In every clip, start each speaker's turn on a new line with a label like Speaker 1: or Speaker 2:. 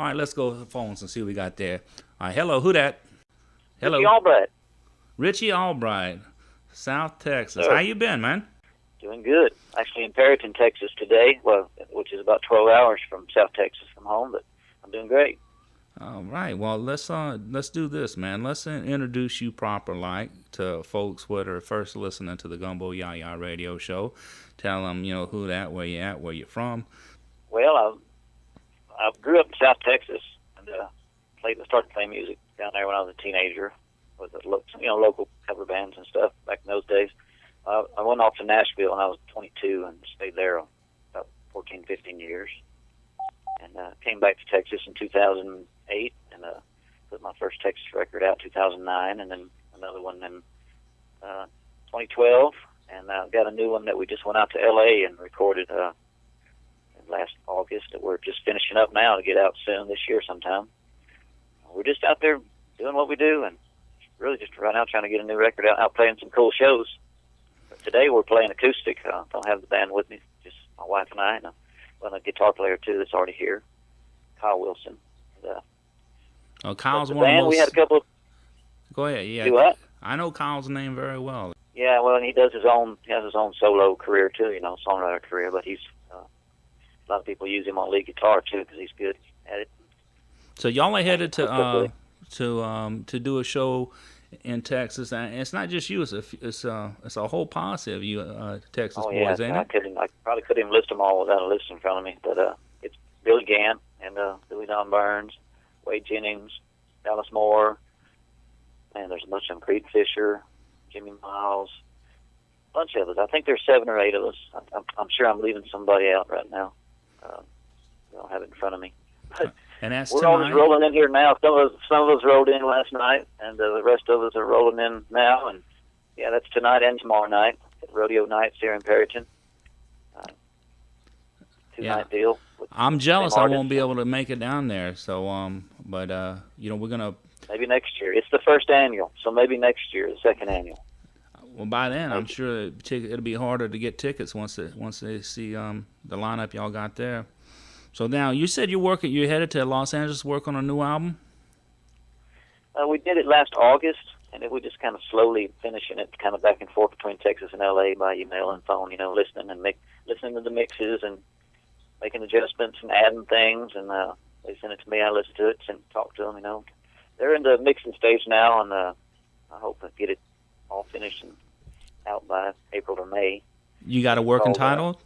Speaker 1: All right, let's go to the phones and see what we got there. All right, hello, who that? Hello.
Speaker 2: Richie Allbright.
Speaker 1: Richie Allbright, South Texas.
Speaker 2: Sir.
Speaker 1: How you been, man?
Speaker 2: Doing good. Actually in Perryton, Texas today, well, which is about 12 hours from South Texas from home, but I'm doing great.
Speaker 1: All right. Well, let's do this, man. Let's introduce you proper, like, to folks that are first listening to the Gumbo YaYa Radio Show. Tell them, who that, where you at, where you're from.
Speaker 2: Well, I grew up in South Texas and started playing music down there when I was a teenager with local cover bands and stuff back in those days. I went off to Nashville when I was 22 and stayed there about 14, 15 years. And came back to Texas in 2008 and put my first Texas record out in 2009, and then another one in 2012. And got a new one that we just went out to L.A. and recorded last August that we're just finishing up now to get out soon this year sometime. We're just out there doing what we do and really just right now trying to get a new record out playing some cool shows. But today we're playing acoustic. Don't have the band with me, just my wife and I, and a guitar player too that's already here, Kyle Wilson. And,
Speaker 1: Kyle's
Speaker 2: the
Speaker 1: one
Speaker 2: band,
Speaker 1: of those...
Speaker 2: we had a couple of...
Speaker 1: Go ahead, yeah.
Speaker 2: Do what?
Speaker 1: I know Kyle's name very well.
Speaker 2: Yeah, well, and he has his own solo career too, songwriter career, but he's... a lot of people use him on lead guitar too because he's good at it.
Speaker 1: So y'all are headed to do a show in Texas, and it's not just you; it's a whole posse of you Texas boys, ain't it?
Speaker 2: I probably couldn't even list them all without a list in front of me, but it's Billy Gann and Billy Don Burns, Wade Jennings, Dallas Moore, and there's a bunch of them, Creed Fisher, Jimmy Miles, a bunch of us. I think there's 7 or 8 of us. I'm sure I'm leaving somebody out right now. I don't have it in front of me. But
Speaker 1: and that's
Speaker 2: we're all
Speaker 1: tonight?
Speaker 2: just rolling in here now. Some of us rolled in last night, and the rest of us are rolling in now. And yeah, that's tonight and tomorrow night at Rodeo Nights here in Perryton. Two-night deal.
Speaker 1: I'm jealous I won't be able to make it down there. So, but we're gonna
Speaker 2: maybe next year. It's the first annual, so maybe next year, the second annual.
Speaker 1: Well, by then, I'm sure it'll be harder to get tickets once they see the lineup y'all got there. So now, you said you're headed to Los Angeles to work on a new album?
Speaker 2: We did it last August, and we're just kind of slowly finishing it, kind of back and forth between Texas and L.A. by email and phone, listening to the mixes and making adjustments and adding things, and they send it to me, I listen to it and talk to them, They're in the mixing stage now, and I hope to get it all finished and out by April or May.
Speaker 1: You got a working title?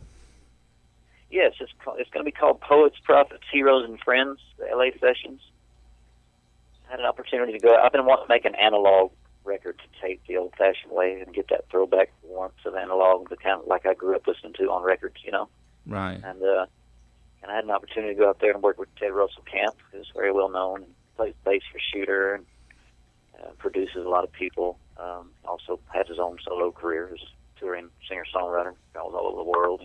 Speaker 2: Yes, it's going to be called Poets, Prophets, Heroes, and Friends, the LA Sessions. I had an opportunity to go. I've been wanting to make an analog record to tape the old-fashioned way and get that throwback warmth of analog, the kind of like I grew up listening to on records,
Speaker 1: Right.
Speaker 2: And I had an opportunity to go out there and work with Ted Russell Camp, who's very well known and plays bass for Shooter and produces a lot of people. Also has his own solo career as a touring singer-songwriter, travels all over the world,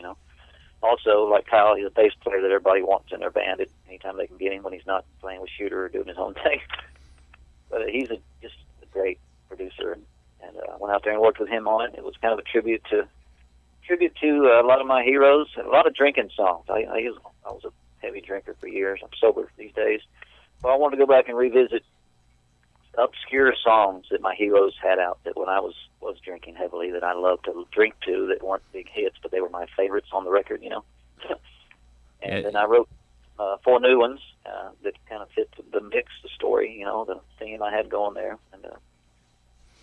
Speaker 2: Also, like Kyle, he's a bass player that everybody wants in their band at any time they can get him when he's not playing with Shooter or doing his own thing. But he's just a great producer, and I went out there and worked with him on it. It was kind of a tribute to a lot of my heroes, and a lot of drinking songs. I was a heavy drinker for years. I'm sober these days. But I wanted to go back and revisit obscure songs that my heroes had out that when I was drinking heavily that I loved to drink to that weren't big hits, but they were my favorites on the record, And then I wrote 4 new ones that kind of fit the mix, the story, the theme I had going there.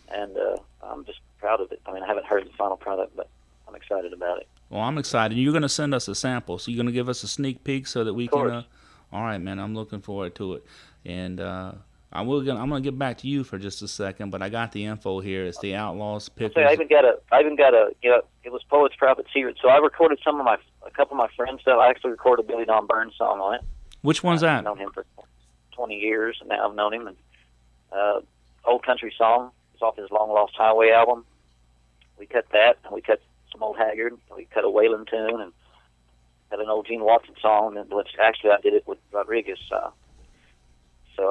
Speaker 2: And I'm just proud of it. I mean, I haven't heard the final product, but I'm excited about it.
Speaker 1: Well, I'm excited. You're going to send us a sample, so you're going to give us a sneak peek so that we can... all right, man, I'm looking forward to it. And I'm going to get back to you for just a second, but I got the info here. It's the Outlaws-Pickers.
Speaker 2: I even got a it was Poets, Prophets, Heroes. So I recorded a couple of my friends' stuff. I actually recorded a Billy Don Burns song on it.
Speaker 1: Which one's that?
Speaker 2: I've known him for 20 years, and now I've known him. And Old Country Song is off his Long Lost Highway album. We cut that, and we cut some Old Haggard, and we cut a Waylon tune, and had an old Gene Watson song, which actually I did it with Rodriguez. So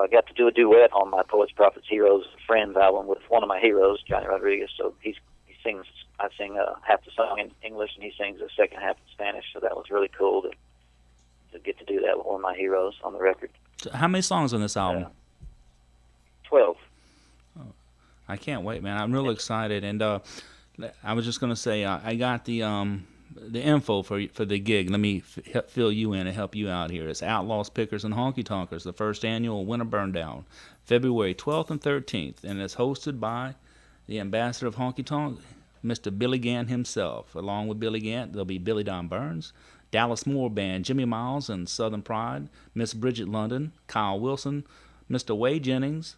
Speaker 2: I got to do a duet on my Poets, Prophets, Heroes, Friends album with one of my heroes, Johnny Rodriguez. So he sings, I sing half the song in English, and he sings the second half in Spanish. So that was really cool to get to do that with one of my heroes on the record.
Speaker 1: How many songs on this album?
Speaker 2: 12.
Speaker 1: I can't wait, man. I'm real excited. And I was just gonna say, I got the info for the gig. Let me fill you in and help you out here. It's Outlaws-Pickers-Honky Tonkers, the first annual Winter Burndown, February 12th and 13th, and it's hosted by the ambassador of honky tonk, Mr. Billy Gant himself. Along with Billy Gant, there'll be Billy Don Burns, Dallas Moore Band, Jimmy Miles and Southern Pride, Miss Bridget London, Kyle Wilson, Mr. Wade Jennings,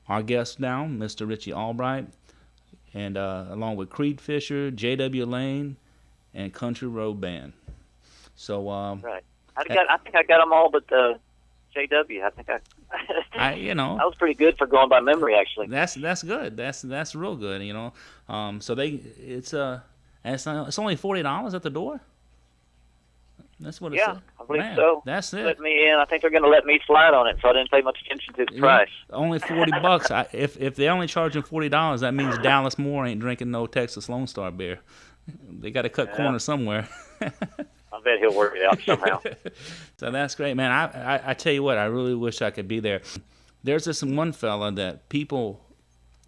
Speaker 1: our guest now, Mr. Richie Allbright, and along with Creed Fisher, J.W. Lane, and Country Road Band. So
Speaker 2: right. I think I got them all, but J.W. I think I was pretty good for going by memory, actually.
Speaker 1: That's good. That's real good. So it's only $40 at the door. That's what it said.
Speaker 2: I believe so.
Speaker 1: That's it.
Speaker 2: Let me in. I think they're going to let me slide on it, so I didn't pay much attention to the price.
Speaker 1: Only $40. If they're only charging $40, that means Dallas Moore ain't drinking no Texas Lone Star beer. They got to cut corners somewhere.
Speaker 2: I bet he'll work it out somehow.
Speaker 1: So that's great, man. I tell you what, I really wish I could be there. There's this one fella that people,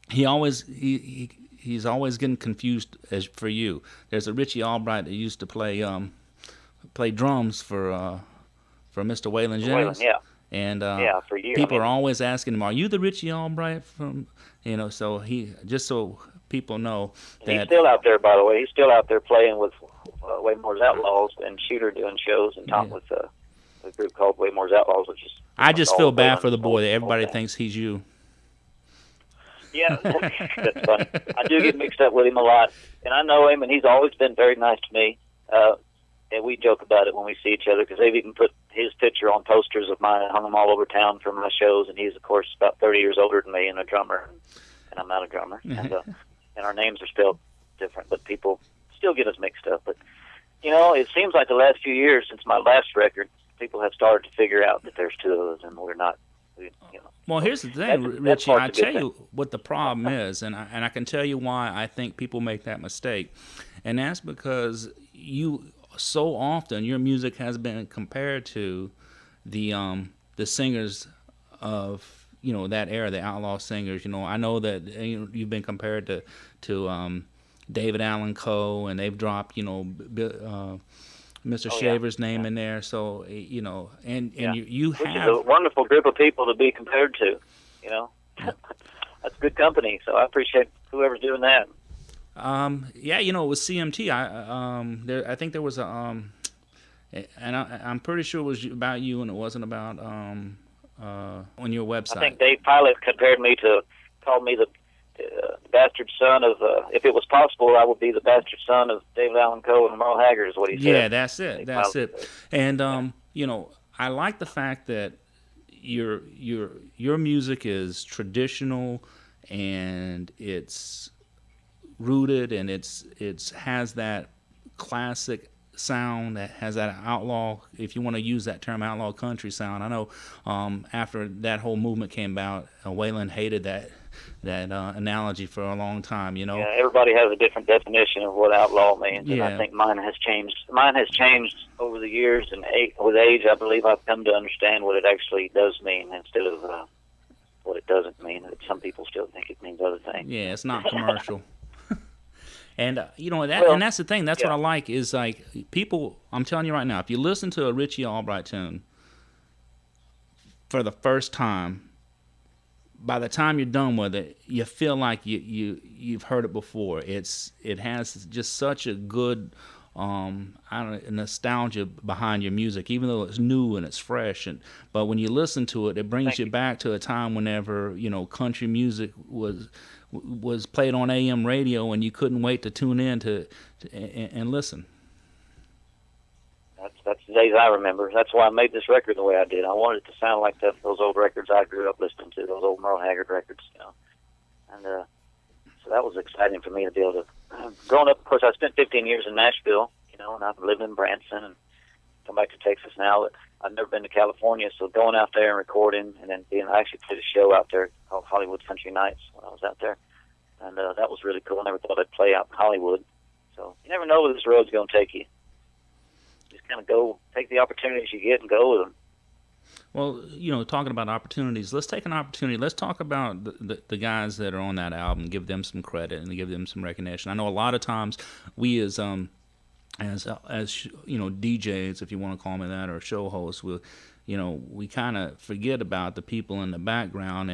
Speaker 1: he's always getting confused as for you. There's a Richie Allbright that used to play drums for Mr. Waylon Jennings.
Speaker 2: Yeah.
Speaker 1: And
Speaker 2: for years.
Speaker 1: People are always asking him, "Are you the Richie Allbright from?" So so people know that
Speaker 2: he's still out there. By the way, he's still out there playing with Waymore's Outlaws and Shooter doing shows and talking with a group called Waymore's Outlaws, which is.
Speaker 1: I just feel bad for the boy that everybody thinks he's you.
Speaker 2: Yeah, that's funny. I do get mixed up with him a lot, and I know him, and he's always been very nice to me. And we joke about it when we see each other because they've even put his picture on posters of mine and hung them all over town for my shows. And he's, of course, about 30 years older than me and a drummer, and I'm not a drummer. And our names are spelled different, but people still get us mixed up. But, it seems like the last few years since my last record, people have started to figure out that there's two of us and we're not.
Speaker 1: Well, here's the thing, Richie. I tell you what the problem is, and I can tell you why I think people make that mistake, and that's because so often your music has been compared to the singers of that era, the outlaw singers. I know that you've been compared to David Allan Coe, and they've dropped Mr. Shaver's name in there. So and you have
Speaker 2: which is a wonderful group of people to be compared to. That's good company. So I appreciate whoever's doing that.
Speaker 1: It was CMT. I think there was and I'm pretty sure it was about you, and it wasn't about on your website.
Speaker 2: I think Dave Pilot called me the bastard son of. If it was possible, I would be the bastard son of David Allan Coe and Merle Haggard, is what he said.
Speaker 1: Yeah, that's it. That's it. And I like the fact that your music is traditional and it's rooted, and it's has that classic sound, that has that outlaw, if you want to use that term, outlaw country sound. I know after that whole movement came about, Waylon hated that analogy for a long time.
Speaker 2: Yeah, everybody has a different definition of what outlaw means, and I think mine has changed. Mine has changed over the years, and with age, I believe I've come to understand what it actually does mean instead of what it doesn't mean. Some people still think it means other things.
Speaker 1: Yeah, it's not commercial. And and that's the thing. That's what I like is like people. I'm telling you right now, if you listen to a Richie Allbright tune for the first time, by the time you're done with it, you feel like you've heard it before. It has just such a good nostalgia behind your music, even though it's new and it's fresh. But when you listen to it, it brings you back to a time whenever country music was played on AM radio, and you couldn't wait to tune in and listen.
Speaker 2: That's the days I remember. That's why I made this record the way I did. I wanted it to sound like those old records I grew up listening to, those old Merle Haggard records, And so that was exciting for me to be able to. Growing up, of course, I spent 15 years in Nashville, and I've lived in Branson and come back to Texas now. But I've never been to California, so going out there and recording, and then I actually played a show out there called Hollywood Country Nights when I was out there, and that was really cool. I never thought I'd play out in Hollywood, so you never know where this road's going to take you. Just kind of go, take the opportunities you get and go with them.
Speaker 1: Well, talking about opportunities, let's take an opportunity. Let's talk about the guys that are on that album, give them some credit and give them some recognition. I know a lot of times we as DJs, if you want to call me that, or show hosts, we kind of forget about the people in the background,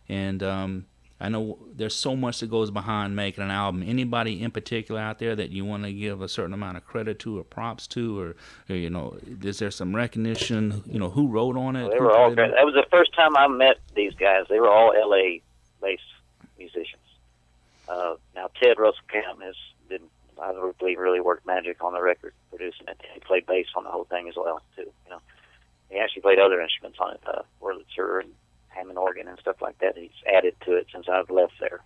Speaker 1: and I know there's so much that goes behind making an album. Anybody in particular out there that you want to give a certain amount of credit to or props to, or is there some recognition? Who wrote on it?
Speaker 2: Well, they were all great. That was the first time I met these guys. They were all LA-based musicians. Now Ted Russell Camp I believe, really worked magic on the record, producing it. He played bass on the whole thing as well, too. He actually played other instruments on it, Wurlitzer and Hammond organ and stuff like that. He's added to it since I've left there,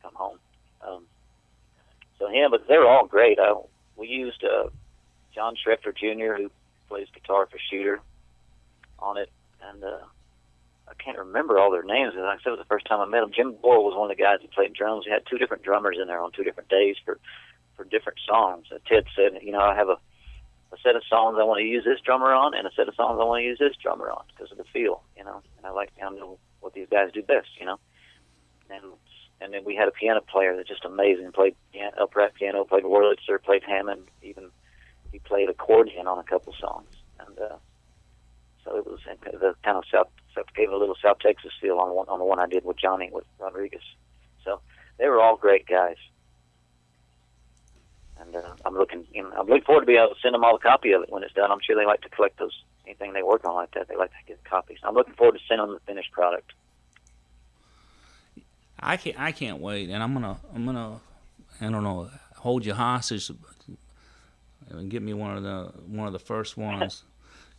Speaker 2: come home. But they were all great. We used John Schroeder Jr., who plays guitar for Shooter, on it, and I can't remember all their names. Like I said, it was the first time I met them. Jim Boyle was one of the guys that played drums. He had two different drummers in there on 2 different days for different songs. Ted said, I have a set of songs I want to use this drummer on, and a set of songs I want to use this drummer on because of the feel, and I like to know what these guys do best, And then we had a piano player that's just amazing. Played upright piano, played Wurlitzer, played Hammond. Even he played accordion on a couple songs, and so it was the kind of gave a little South Texas feel on the one I did with Johnny with Rodriguez. So they were all great guys. And I'm looking forward to being able to send them all a copy of it when it's done. I'm sure they like to collect anything they work on like that. They like to get copies. I'm looking forward to sending them the finished product.
Speaker 1: I can't wait, and I'm gonna I don't know, hold you hostage and get me one of the first ones.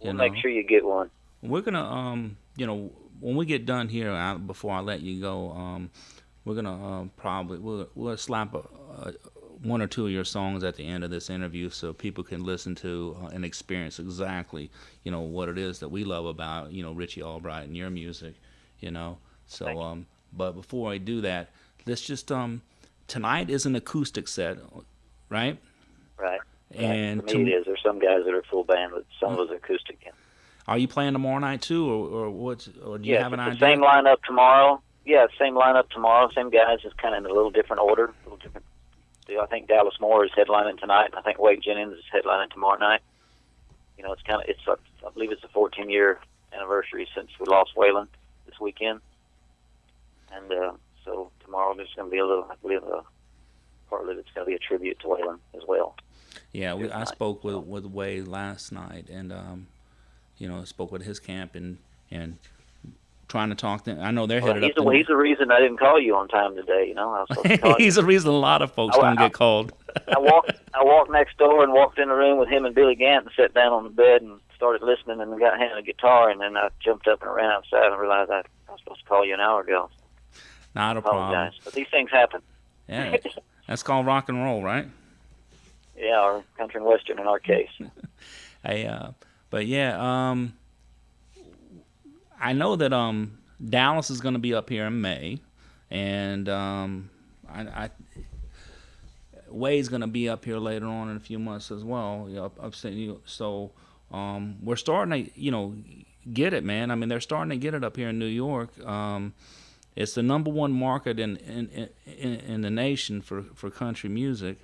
Speaker 2: We'll make sure you get one.
Speaker 1: We're gonna when we get done here, before I let you go, we're gonna we'll slap one or two of your songs at the end of this interview so people can listen to and experience exactly, what it is that we love about, Richie Allbright and your music, So, but before I do that, let's just, tonight is an acoustic set, right?
Speaker 2: Right.
Speaker 1: And
Speaker 2: to me it is. There's some guys that are full band, but some of us are acoustic.
Speaker 1: Are you playing tomorrow night too, or do you have an idea?
Speaker 2: Same lineup tomorrow. Yeah, same lineup tomorrow. Same guys, just kind of in a little different order, a little different. I think Dallas Moore is headlining tonight. I think Wade Jennings is headlining tomorrow night. I believe it's the 14-year anniversary since we lost Waylon this weekend. And so tomorrow there's going to be part of it's going to be a tribute to Waylon as well.
Speaker 1: Yeah, I spoke with Wade last night, and spoke with his camp and trying to talk to them. I know they're headed up.
Speaker 2: He's the reason I didn't call you on time today. I was supposed to call
Speaker 1: He's the reason a lot of folks don't get called.
Speaker 2: I walked next door and walked in the room with him and Billy Gant and sat down on the bed and started listening and got handed a guitar, and then I jumped up and ran outside and realized I was supposed to call you an hour ago.
Speaker 1: Not a problem.
Speaker 2: But these things happen.
Speaker 1: Yeah, that's called rock and roll, right?
Speaker 2: Yeah, or country and western in our case.
Speaker 1: But yeah, I know that Dallas is going to be up here in May, and Wade's going to be up here later on in a few months as well. So we're starting to get it, man. I mean, they're starting to get it up here in New York. It's the number one market in the nation for country music.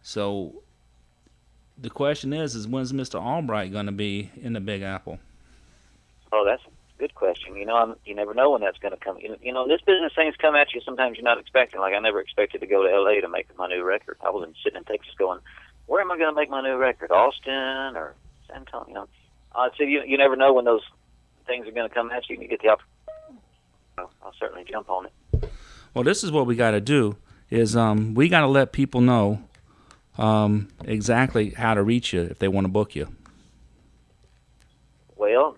Speaker 1: So the question is when's Mr. Allbright going to be in the Big Apple?
Speaker 2: Oh, that's a good question. You never know when that's going to come. This business things come at you sometimes you're not expecting. Like I never expected to go to L.A. to make my new record. I wasn't sitting in Texas going, where am I going to make my new record? Austin or San Antonio? So you never know when those things are going to come at you and you get the opportunity. I'll certainly jump on it.
Speaker 1: Well, this is what we got to do is we got to let people know exactly how to reach you if they want to book you.
Speaker 2: Well,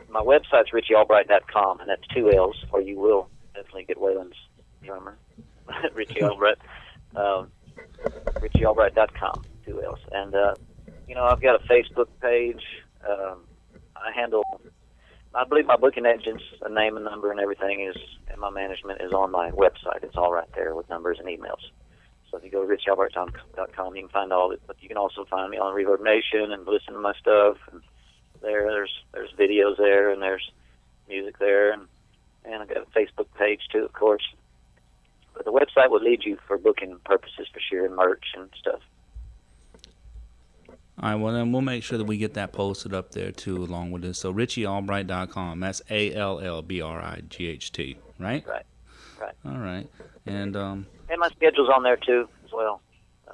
Speaker 2: my website's richieallbright.com, and that's 2 L's, or you will definitely get Waylon's drummer, Richie Allbright. richieallbright.com, 2 L's. And, I've got a Facebook page. I believe my booking agent's name and number and everything and my management is on my website. It's all right there with numbers and emails. So if you go to richieallbright.com, you can find all of it. But you can also find me on Reverb Nation and listen to my stuff and there. There's videos there, and there's music there, and I got a Facebook page too, of course. But the website will lead you for booking purposes for sure, and merch and stuff.
Speaker 1: All right, well, then we'll make sure that we get that posted up there, too, along with this. So, RichieAllbright.com. That's ALLBRIGHT, right?
Speaker 2: Right.
Speaker 1: All right. And
Speaker 2: my schedule's on there, too, as well. I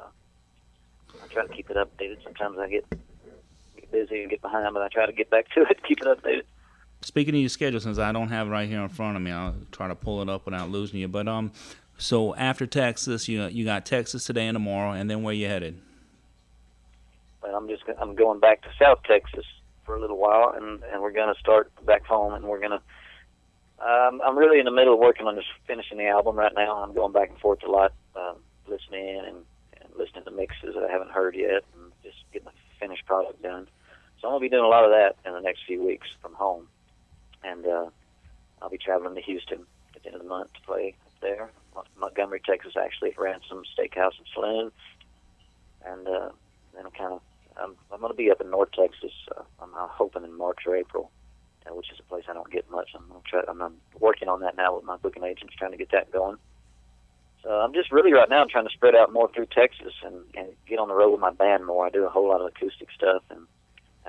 Speaker 2: try to keep it updated. Sometimes I get busy and get behind, but I try to get back to it, keep it updated.
Speaker 1: Speaking of your schedule, since I don't have it right here in front of me, I'll try to pull it up without losing you. But so after Texas, you got Texas today and tomorrow, and then where you headed?
Speaker 2: Well, I'm going back to South Texas for a little while, and we're going to start back home, and we're going to. I'm really in the middle of working on finishing the album right now. I'm going back and forth a lot, listening and listening to mixes that I haven't heard yet, and just getting the finished product done. So I'm going to be doing a lot of that in the next few weeks from home, and I'll be traveling to Houston at the end of the month to play up there, Montgomery, Texas, actually, at Ransom Steakhouse and Saloon, and then I'm going to be up in North Texas. I'm hoping in March or April, which is a place I don't get much. I'm working on that now with my booking agents, trying to get that going. So I'm just really right now trying to spread out more through Texas and get on the road with my band more. I do a whole lot of acoustic stuff, and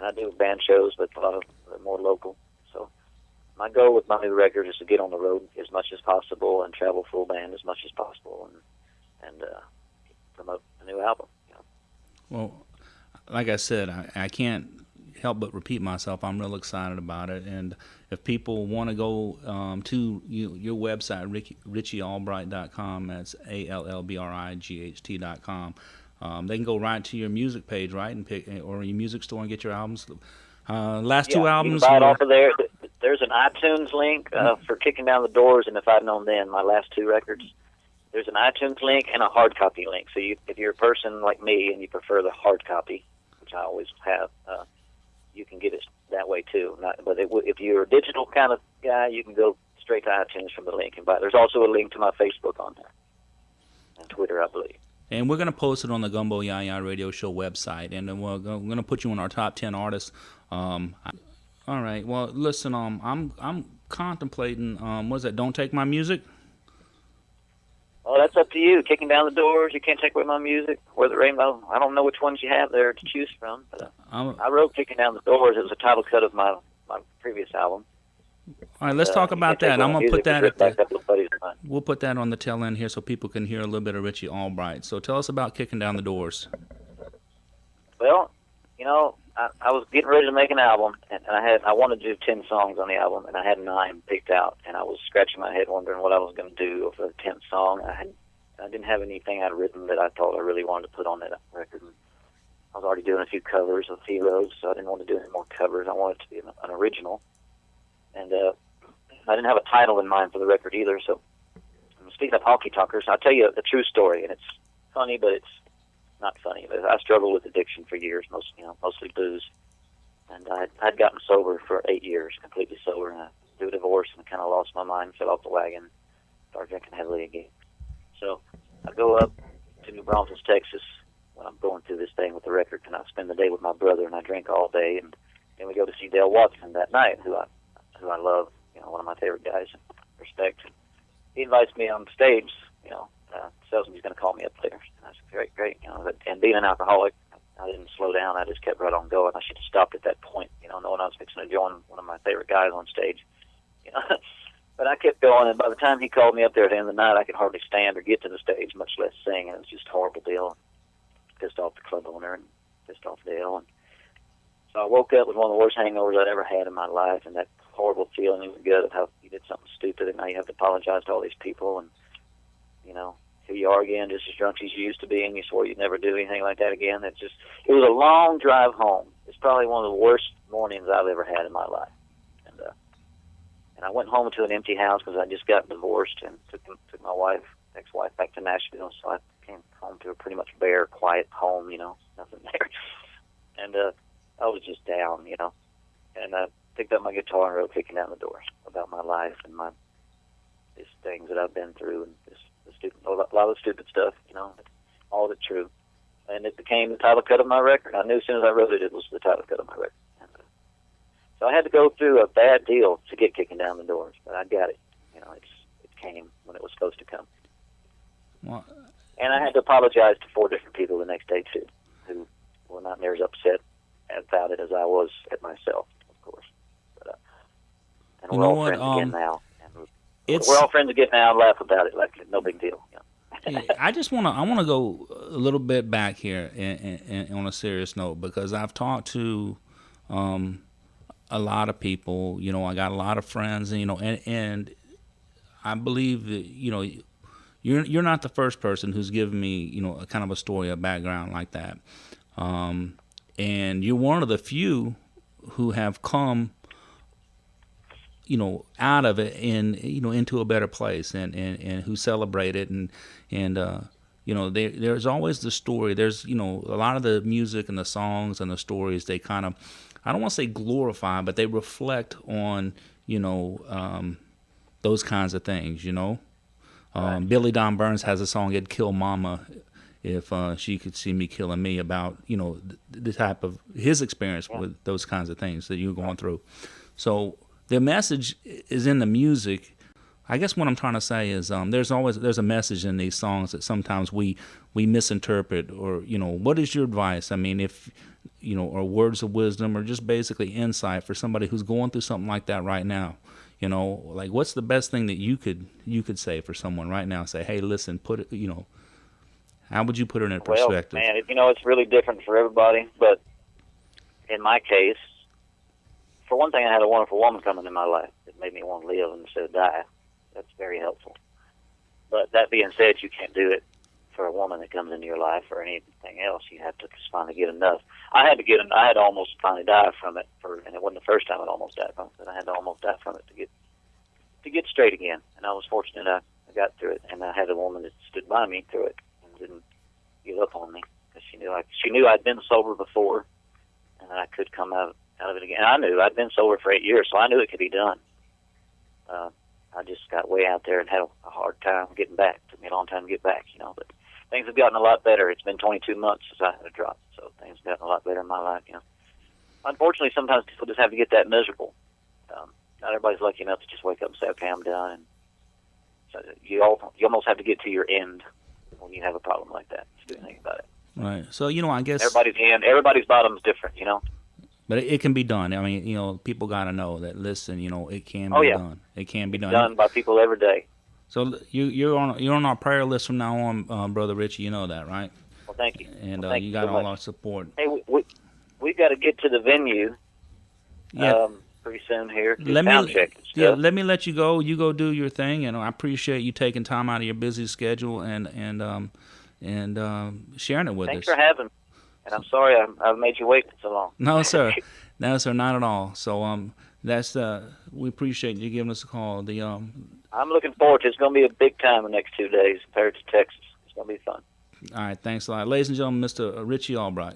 Speaker 2: I do band shows, but a lot of more local. So my goal with my new record is to get on the road as much as possible and travel full band as much as possible, and promote a new album.
Speaker 1: Well, like I said, I can't help but repeat myself. I'm real excited about it. And if people want to go to your website, RichieAllbright.com, that's ALLBRIGHT.com, they can go right to your music page, right, and pick, or your music store and get your albums. Last two albums.
Speaker 2: You can buy it off of there. There's an iTunes link for Kicking Down the Doors, and If I'd Known Then, my last two records. There's an iTunes link and a hard copy link. So if you're a person like me and you prefer the hard copy, which I always have, you can get it that way too. But if you're a digital kind of guy, you can go straight to iTunes from the link and buy it. There's also a link to my Facebook on there and Twitter, I believe. And
Speaker 1: we're going to post it on the Gumbo YaYa Radio Show website, and then we're going to put you on our top 10 artists. All right. Well, listen. I'm contemplating. What is that? Don't Take My Music.
Speaker 2: Oh, that's up to you. Kicking Down the Doors, You Can't Take Away My Music, Where the Rainbow. I don't know which ones you have there to choose from, but I wrote Kicking Down the Doors. It was a title cut of my previous album.
Speaker 1: All right, let's talk about that. I'm going to put that we'll put that on the tail end here so people can hear a little bit of Richie Allbright. So tell us about Kicking Down the Doors.
Speaker 2: Well, I was getting ready to make an album, and I wanted to do 10 songs on the album, and I had 9 picked out, and I was scratching my head wondering what I was going to do for the 10th song. I didn't have anything I'd written that I thought I really wanted to put on that record. I was already doing a few covers of Heroes, so I didn't want to do any more covers. I wanted it to be an original, and I didn't have a title in mind for the record either. So, speaking of honky tonkers, I'll tell you a true story, and it's funny, but it's not funny. But I struggled with addiction for years, mostly booze, and I'd gotten sober for 8 years, completely sober, and through a divorce, and I kind of lost my mind, fell off the wagon, started drinking heavily again. So I go up to New Braunfels, Texas, when I'm going through this thing with the record, and I spend the day with my brother, and I drink all day, and then we go to see Dale Watson that night, who I love, one of my favorite guys, and respect. He invites me on stage, tells me he's going to call me up there. And I said, great. And being an alcoholic, I didn't slow down. I just kept right on going. I should have stopped at that point, knowing I was fixing to join one of my favorite guys on stage. But I kept going, and by the time he called me up there at the end of the night, I could hardly stand or get to the stage, much less sing. And it was just a horrible deal. Pissed off the club owner and pissed off Dale. And so I woke up with one of the worst hangovers I'd ever had in my life, and that horrible feeling in the gut of how you did something stupid, and now you have to apologize to all these people, and here you are again, just as drunk as you used to be, and you swore you'd never do anything like that again. It was a long drive home. It's probably one of the worst mornings I've ever had in my life. And I went home to an empty house because I just got divorced and took my ex-wife back to Nashville, so I came home to a pretty much bare, quiet home, nothing there. And I was just down, and I picked up my guitar and wrote Kicking Down the Doors about my life and these things that I've been through, and a lot of stupid stuff, all of it true. And it became the title cut of my record. I knew as soon as I wrote it, it was the title cut of my record. So I had to go through a bad deal to get kicking down the doors, but I got it. You know, it came when it was supposed to come.
Speaker 1: Well,
Speaker 2: and I had to apologize to 4 different people the next day, too, who were not near as upset about it as I was at myself, of course. But, and we're all friends again now. And we're all friends again now and laugh about it like no big deal. You know?
Speaker 1: I want to go a little bit back here and on a serious note, because I've talked to a lot of people. You know, I got a lot of friends, and, you know, and I believe that, you know, you're not the first person who's given me, you know, a kind of a story, a background like that. And you're one of the few who have come, you know, out of it and, you know, into a better place, and who celebrate it, and you know, there's always the story. There's, you know, a lot of the music and the songs and the stories, they kind of, I don't want to say glorify, but they reflect on, you know, those kinds of things, you know. Right. Billy Don Burns has a song, "It'd Kill Mama If She Could See Me Killing Me," about, you know, the type of his experience with those kinds of things that you're going through. So the message is in the music. I guess what I'm trying to say is there's a message in these songs that sometimes we misinterpret, or, you know, what is your advice? I mean, if, you know, or words of wisdom, or just basically insight for somebody who's going through something like that right now. You know, like, what's the best thing that you could say for someone right now? Say, hey, listen, put it, you know, how would you put it in perspective?
Speaker 2: Well, man, you know, it's really different for everybody, but in my case, for one thing, I had a wonderful woman come into my life that made me want to live instead of die. That's very helpful. But that being said, you can't do it for a woman that comes into your life or anything else. You have to just finally get enough. I had to almost finally die from it, and it wasn't the first time I'd almost died from it, but I had to almost die from it to get straight again. And I was fortunate I got through it, and I had a woman that stood by me through it and didn't give up on me, because she knew I'd been sober before, and that I could come out of it again. And I knew I'd been sober for 8 years, so I knew it could be done. I just got way out there and had a hard time getting back. It took me a long time to get back, you know, but things have gotten a lot better. It's been 22 months since I had a drop, so things have gotten a lot better in my life, you know. Unfortunately, sometimes people just have to get that miserable. Not everybody's lucky enough to just wake up and say, okay, I'm done. And so you almost have to get to your end when you have a problem like that to do anything about it.
Speaker 1: Right. So, you know, I guess
Speaker 2: everybody's bottom is different, you know.
Speaker 1: But it can be done. I mean, you know, people got to know that, listen, you know, it can be done. It can be
Speaker 2: done by people every day.
Speaker 1: So you're on our prayer list from now on, Brother Richie. You know that, right?
Speaker 2: Well, thank you.
Speaker 1: And
Speaker 2: thank
Speaker 1: you got all our support.
Speaker 2: Hey, we've got to get to the venue pretty soon here.
Speaker 1: Let me let you go. You go do your thing, and I appreciate you taking time out of your busy schedule and sharing it with us.
Speaker 2: Thanks for having me. And I'm sorry I've made you wait so long.
Speaker 1: No, sir. No, sir, not at all. So that's we appreciate you giving us a call.
Speaker 2: I'm looking forward to it. It's going to be a big time the next 2 days in Perryton, Texas. It's going to be fun.
Speaker 1: All right, thanks a lot. Ladies and gentlemen, Mr. Richie Allbright.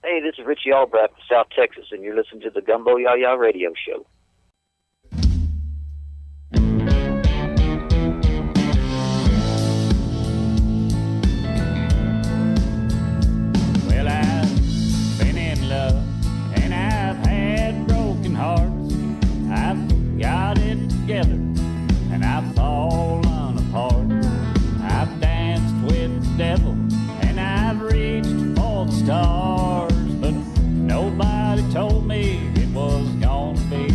Speaker 2: Hey, this is Richie Allbright from South Texas, and you're listening to the Gumbo YaYa Radio Show.
Speaker 3: And I've fallen apart. I've danced with the devil, and I've reached for the stars, but nobody told me it was gonna be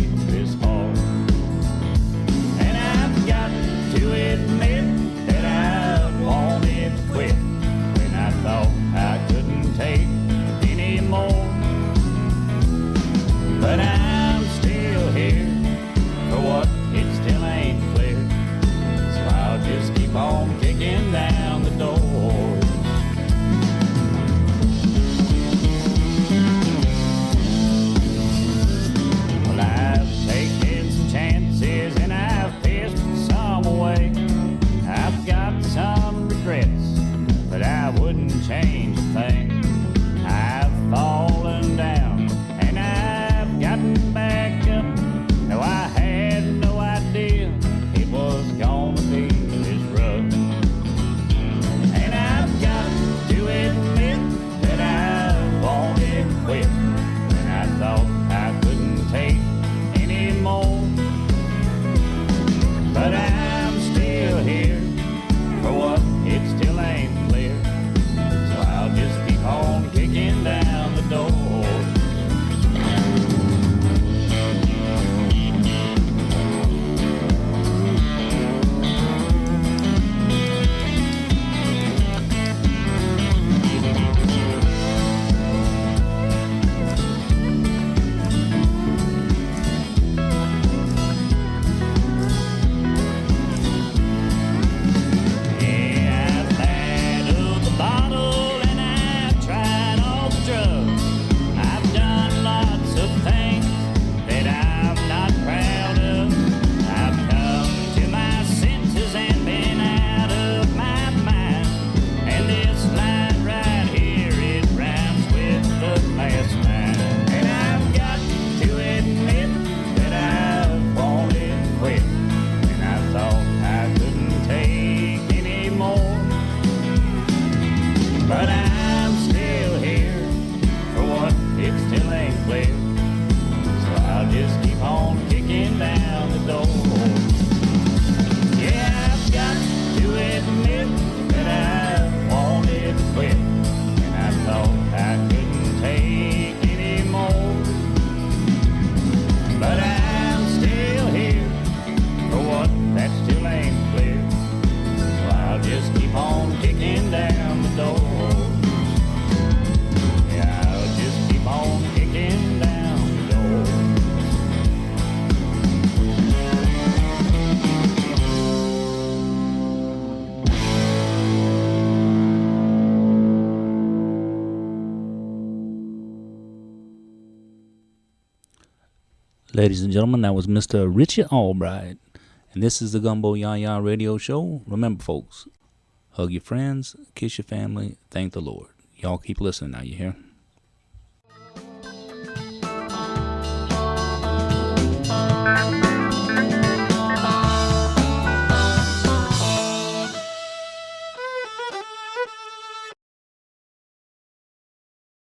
Speaker 1: Ladies and gentlemen, that was Mr. Richie Allbright. And this is the Gumbo YaYa Radio Show. Remember, folks, hug your friends, kiss your family, thank the Lord. Y'all keep listening now, you hear?